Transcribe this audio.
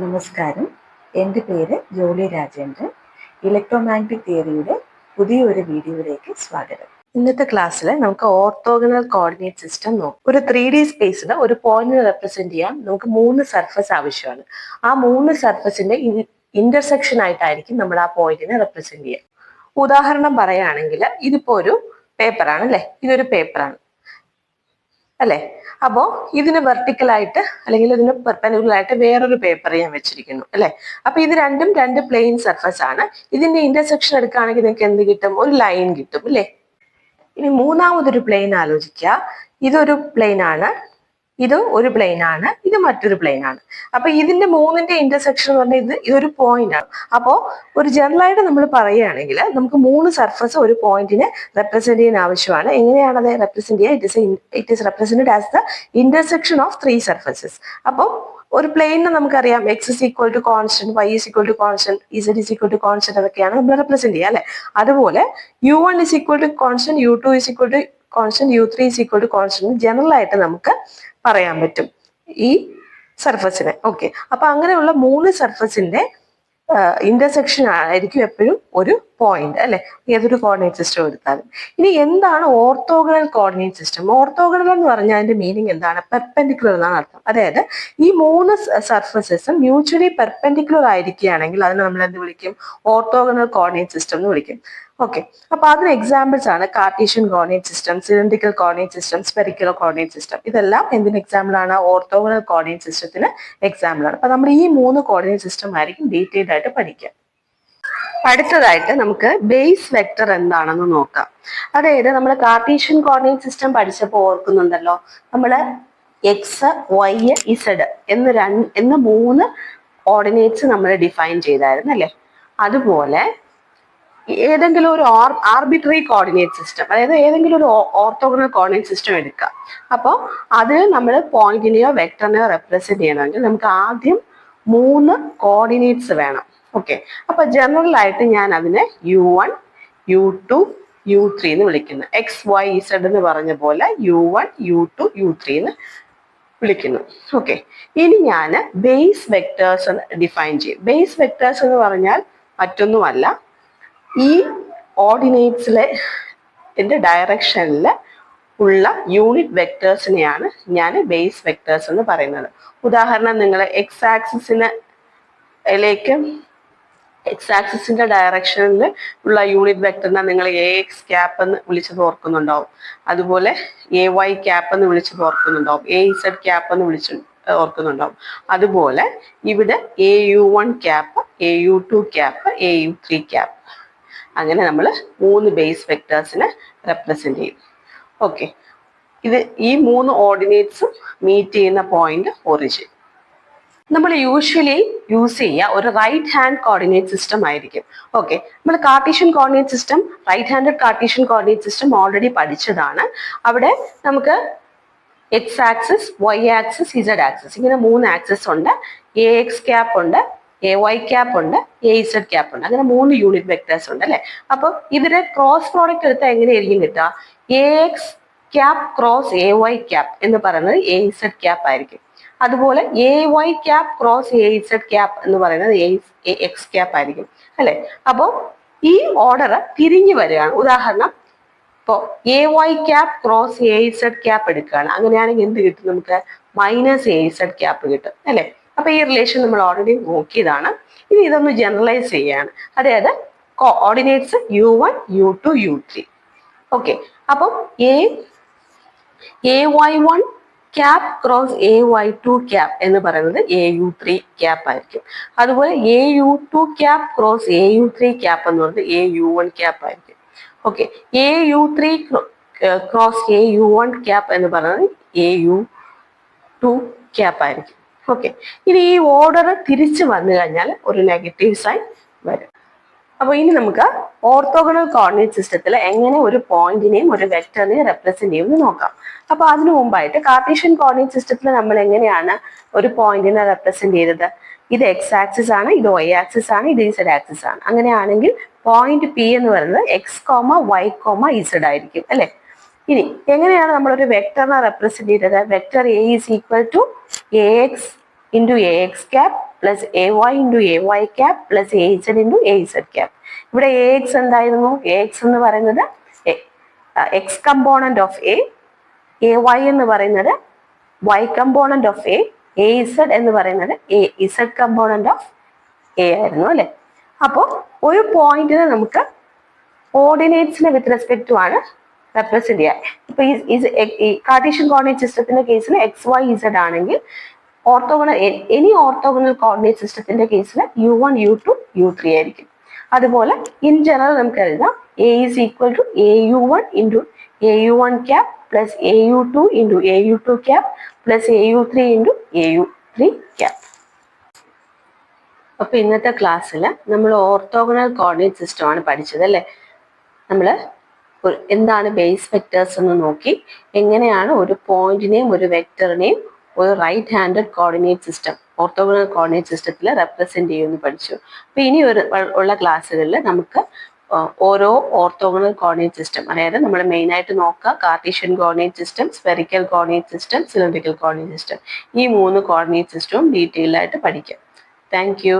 നമസ്കാരം, എൻ്റെ പേര് ജോളി രാജേന്ദ്രൻ. ഇലക്ട്രോമാഗ്നറ്റിക് തിയറിയുടെ പുതിയൊരു വീഡിയോയിലേക്ക് സ്വാഗതം. ഇന്നത്തെ ക്ലാസ്സിൽ നമുക്ക് ഓർത്തോഗണൽ കോർഡിനേറ്റ് സിസ്റ്റം നോക്കാം. ഒരു 3D സ്പേസിൽ ഒരു പോയിന്റിനെ റെപ്രസെന്റ് ചെയ്യാൻ നമുക്ക് 3 സർഫസ് ആവശ്യമാണ്. ആ 3 സർഫസിന്റെ ഇന്റർസെക്ഷൻ ആയിട്ടായിരിക്കും നമ്മൾ ആ പോയിന്റിനെ റെപ്രസെന്റ് ചെയ്യുക. ഉദാഹരണം പറയുകയാണെങ്കിൽ ഇതിപ്പോ ഒരു പേപ്പറാണ് അല്ലെ, ഇതൊരു പേപ്പറാണ് അല്ലെ. അപ്പോ ഇതിന് വെർട്ടിക്കലായിട്ട് അല്ലെങ്കിൽ ഇതിന് പെർപെൻഡിക്കുലർ ആയിട്ട് വേറൊരു പേപ്പർ ഞാൻ വെച്ചിരിക്കുന്നു അല്ലെ. അപ്പൊ ഇത് രണ്ടും രണ്ട് പ്ലെയിൻ സർഫസ് ആണ്. ഇതിന്റെ ഇന്റർസെക്ഷൻ എടുക്കുകയാണെങ്കിൽ നിങ്ങൾക്ക് എന്ത് കിട്ടും? ഒരു ലൈൻ കിട്ടും അല്ലെ. ഇനി മൂന്നാമതൊരു പ്ലെയിൻ ആലോചിക്കുക. ഇതൊരു പ്ലെയിൻ ആണ്, ഇത് ഒരു പ്ലെയിൻ ആണ്, ഇത് മറ്റൊരു പ്ലെയിൻ ആണ്. അപ്പൊ ഇതിന്റെ മൂന്നിന്റെ ഇന്റർസെക്ഷൻ എന്ന് പറഞ്ഞാൽ ഇതൊരു പോയിന്റ് ആണ്. അപ്പോ ഒരു ജനറൽ ആയിട്ട് നമ്മൾ പറയുകയാണെങ്കിൽ നമുക്ക് 3 സർഫസ് ഒരു പോയിന്റിനെ റെപ്രസെന്റ് ചെയ്യാൻ ആവശ്യമാണ്. എങ്ങനെയാണ് അത് റെപ്രസെന്റ് ചെയ്യുക? It is represented as the intersection of 3 surfaces. അപ്പോൾ ഒരു പ്ലെയിനിനെ നമുക്കറിയാം X is equal to constant, Y is equal to constant, Z is equal to constant, അതൊക്കെയാണ് നമ്മൾ റെപ്രസെന്റ് ചെയ്യുക അല്ലെ. അതുപോലെ u1 is equal to constant, u2 is equal to constant, u3 is equal to constant general ആയിട്ട് നമുക്ക് പറയാൻ പറ്റും ഈ സർഫസിനെ. ഓക്കെ, അപ്പൊ അങ്ങനെയുള്ള 3 സർഫസിന്റെ ഇന്റർസെക്ഷൻ ആയിരിക്കും എപ്പോഴും ഒരു പോയിന്റ് അല്ലെ, ഏതൊരു കോർഡിനേറ്റ് സിസ്റ്റം എടുത്താലും. ഇനി എന്താണ് ഓർത്തോഗണൽ കോർഡിനേറ്റ് സിസ്റ്റം? ഓർത്തോഗണൽ എന്ന് പറഞ്ഞാൽ അതിന്റെ മീനിങ് എന്താണ്? പെർപെൻഡിക്കുലർ എന്നാണ് അർത്ഥം. അതായത് ഈ 3 സർഫസസും മ്യൂച്വലി പെർപെൻഡിക്കുലർ ആയിരിക്കുകയാണെങ്കിൽ അതിനെ നമ്മൾ എന്ത് വിളിക്കും? ഓർത്തോഗണൽ കോർഡിനേറ്റ് സിസ്റ്റം എന്ന് വിളിക്കും. ഓക്കെ, അപ്പൊ അതിന് എക്സാമ്പിൾസ് ആണ് Cartesian coordinate system, cylindrical coordinate system, spherical coordinate system. ഇതെല്ലാം എന്തിന് എക്സാമ്പിൾ ആണ്? ഓർത്തോഗണൽ കോർഡിനേറ്റ് സിസ്റ്റത്തിന് എക്സാമ്പിൾ ആണ്. അപ്പൊ നമ്മൾ ഈ 3 കോർഡിനേറ്റ് സിസ്റ്റം ആയിരിക്കും ഡീറ്റെയിൽഡ് ആയിട്ട് പഠിക്കുക. അടുത്തതായിട്ട് നമുക്ക് ബേസ് വെക്ടർ എന്താണെന്ന് നോക്കാം. അതായത് നമ്മൾ കാർട്ടീഷ്യൻ കോർഡിനേറ്റ് സിസ്റ്റം പഠിച്ചപ്പോൾ ഓർക്കുന്നുണ്ടല്ലോ, നമ്മള് എക്സ്, വൈ, ഇസഡ് എന്ന് 3 കോർഡിനേറ്റ്സ് നമ്മൾ ഡിഫൈൻ ചെയ്തായിരുന്നു അല്ലെ. അതുപോലെ ഏതെങ്കിലും ഒരു ആർബിട്രറി കോർഡിനേറ്റ് സിസ്റ്റം, അതായത് ഏതെങ്കിലും ഒരു ഓർത്തോഗണൽ കോർഡിനേറ്റ് സിസ്റ്റം എടുക്കുക. അപ്പോൾ അത് നമ്മൾ പോയിന്റിനെയോ വെക്ടറിനെയോ റെപ്രസെന്റ് ചെയ്യണമെങ്കിൽ നമുക്ക് ആദ്യം 3 കോർഡിനേറ്റ്സ് വേണം. ഓക്കെ, അപ്പൊ ജനറൽ ആയിട്ട് ഞാൻ അതിനെ u1, u2, u3 എന്ന് വിളിക്കുന്നു. എക്സ്, വൈ, ഇസഡ് എന്ന് പറഞ്ഞ പോലെ u1, u2, u3 എന്ന് വിളിക്കുന്നു. ഓക്കെ, ഇനി ഞാൻ ബേസ് വെക്ടേഴ്സ് ഡിഫൈൻ ചെയ്യും. ബേസ് വെക്ടേഴ്സ് എന്ന് പറഞ്ഞാൽ മറ്റൊന്നുമല്ല, ഈ ഓർഡിനേറ്റ്സിലെ ഡയറക്ഷനിൽ ഉള്ള യൂണിറ്റ് വെക്ടേഴ്സിനെയാണ് ഞാൻ ബേസ് വെക്ടേഴ്സ് എന്ന് പറയുന്നത്. ഉദാഹരണം, നിങ്ങൾ എക്സ് ആക്സിസിന്റെ ഡയറക്ഷനിൽ ഉള്ള യൂണിറ്റ് വെക്ടറിനെ നിങ്ങൾ AX ക്യാപ്പ് എന്ന് വിളിച്ചത് ഓർക്കുന്നുണ്ടാവും. അതുപോലെ AY ക്യാപ്പ് എന്ന് വിളിച്ചത് ഓർക്കുന്നുണ്ടാവും. AZ ക്യാപ്പ് എന്ന് ഓർക്കുന്നുണ്ടാവും. അതുപോലെ ഇവിടെ AU1 cap, AU2 cap, AU3 cap, അങ്ങനെ നമ്മൾ 3 ബേസ് വെക്ടേഴ്സിനെ റെപ്രസെന്റ് ചെയ്യും. ഓക്കെ, ഈ 3 ഓർഡിനേറ്റ്സും മീറ്റ് ചെയ്യുന്ന പോയിന്റ് ഒറിജിൻ. നമ്മൾ യൂഷ്വലി യൂസ് ചെയ്യുക ഒരു റൈറ്റ് ഹാൻഡ് കോർഡിനേറ്റ് സിസ്റ്റം ആയിരിക്കും. ഓക്കെ, നമ്മൾ Cartesian coordinate system, right handed Cartesian coordinate system already പഠിച്ചതാണ്. അവിടെ നമുക്ക് X axis, Y axis, Z axis, ഇങ്ങനെ 3 ആക്സിസ് ഉണ്ട്. AX ക്യാപ്പ് ഉണ്ട്, AY ക്യാപ്പ് ഉണ്ട്, AZ ക്യാപ്പ് ഉണ്ട്. അങ്ങനെ 3 യൂണിറ്റ് വെക്ടേഴ്സ് ഉണ്ട് അല്ലെ. അപ്പൊ ഇതിന്റെ ക്രോസ് പ്രോഡക്റ്റ് എടുത്താൽ എങ്ങനെയായിരിക്കും കിട്ടുക? AX cap cross AY cap എന്ന് പറയുന്നത് AZ ക്യാപ്പ് ആയിരിക്കും. അതുപോലെ AY cap cross AZ cap എന്ന് പറയുന്നത് AX ക്യാപ്പ് ആയിരിക്കും അല്ലെ. അപ്പോ ഈ ഓർഡർ തിരിഞ്ഞു വരികയാണ്. ഉദാഹരണം, ഇപ്പോ AY cap cross AZ cap എടുക്കുകയാണ്. അങ്ങനെയാണെങ്കിൽ എന്ത് കിട്ടും? നമുക്ക് -AZ ക്യാപ്പ് കിട്ടും അല്ലെ. അപ്പൊ ഈ റിലേഷൻ നമ്മൾ ഓൾറെഡി നോക്കിയതാണ്. ഇനി ഇതൊന്ന് ജനറലൈസ് ചെയ്യാണ്. അതായത് coordinates u1, u2, u3. Okay, അപ്പം AY1 cap cross AY2 cap എന്ന് പറയുന്നത് AU3 ക്യാപ്പ് ആയിരിക്കും. അതുപോലെ AU2 cap cross AU3 cap എന്ന് പറയുന്നത് AU1 ക്യാപ്പ് ആയിരിക്കും. Okay, AU3 cross AU1 cap എന്ന് പറയുന്നത് AU2 ക്യാപ്പ് ആയിരിക്കും. ഓക്കെ, ഇനി ഈ ഓർഡർ തിരിച്ചു വന്നു കഴിഞ്ഞാൽ ഒരു നെഗറ്റീവ് സൈൻ വരും. അപ്പൊ ഇനി നമുക്ക് ഓർത്തോഗണൽ കോർഡിനേറ്റ് സിസ്റ്റത്തിൽ എങ്ങനെ ഒരു പോയിന്റിനെയും ഒരു വെക്ടറിനെയും റെപ്രസെന്റ് ചെയ്യുമെന്ന് നോക്കാം. അപ്പൊ അതിനു മുമ്പായിട്ട് കാർട്ടീഷ്യൻ കോർഡിനേറ്റ് സിസ്റ്റത്തിൽ നമ്മൾ എങ്ങനെയാണ് ഒരു പോയിന്റിനെ റെപ്രസെന്റ് ചെയ്തത്? ഇത് എക്സ് ആക്സിസ് ആണ്, ഇത് വൈ ആക്സിസ് ആണ്, ഇത് ഇസഡ് ആക്സിസ് ആണ്. അങ്ങനെയാണെങ്കിൽ പോയിന്റ് P എന്ന് പറയുന്നത് എക്സ്, വൈ, ഇസഡ് ആയിരിക്കും അല്ലെ. ഇനി എങ്ങനെയാണ് നമ്മളൊരു വെക്ടറിനെ റെപ്രസെന്റ് ചെയ്തത്? Vector A is equal to AX into AX cap plus AY into AY cap plus AZ into AZ cap. ഇവിടെ AX എന്തായിരുന്നു? AX എന്ന് പറയുന്നത് X component of A, AY എന്ന് പറയുന്നത് Y component of A, AZ എന്ന് പറയുന്നത് Z component of A ആയിരുന്നു അല്ലെ. അപ്പോൾ ഒരു പോയിന്റിനെ നമുക്ക് ഓർഡിനേറ്റ്സിനെ വിത്ത് റെസ്പെക്ട് ടു ആണ് റെപ്രസെന്റ് ചെയ്യാൻ. ഇപ്പൊ ഈ കാർട്ടീഷ്യൻ കോർഡിനേറ്റ് സിസ്റ്റത്തിന്റെ കേസിൽ XYZ ആണെങ്കിൽ ഓർത്തോഗണൽ എനി ഓർത്തോഗണൽ കോർഡിനേറ്റ് സിസ്റ്റത്തിന്റെ കേസിൽ U1 U2 U3 ആയിരിക്കും. അതുപോലെ ഇൻ ജനറൽ നമുക്ക് എഴുതാം A is equal to AU1 into AU1 cap plus AU2 into AU2 cap plus AU3 into AU3 cap. അപ്പൊ ഇന്നത്തെ ക്ലാസ്സിൽ നമ്മൾ ഓർത്തോഗണൽ കോർഡിനേറ്റ് സിസ്റ്റം ആണ് പഠിച്ചത് അല്ലേ. നമ്മൾ എന്താണ് ബേസ് വെക്ടേഴ്സ് എന്ന് നോക്കി, എങ്ങനെയാണ് ഒരു പോയിന്റിനെയും ഒരു വെക്ടറിനെയും ഒരു right handed coordinate system orthogonal coordinate സിസ്റ്റത്തിൽ റെപ്രസെന്റ് ചെയ്യുമെന്ന് പഠിച്ചു. അപ്പൊ ഇനി ഉള്ള ക്ലാസ്സുകളിൽ നമുക്ക് ഓരോ ഓർത്തോഗണൽ കോർഡിനേറ്റ് സിസ്റ്റം, അതായത് നമ്മൾ മെയിൻ ആയിട്ട് നോക്കുക Cartesian coordinate system, spherical coordinate system, cylindrical coordinate system, ഈ 3 കോർഡിനേറ്റ് സിസ്റ്റവും ഡീറ്റെയിൽ ആയിട്ട് പഠിക്കാം. Thank you.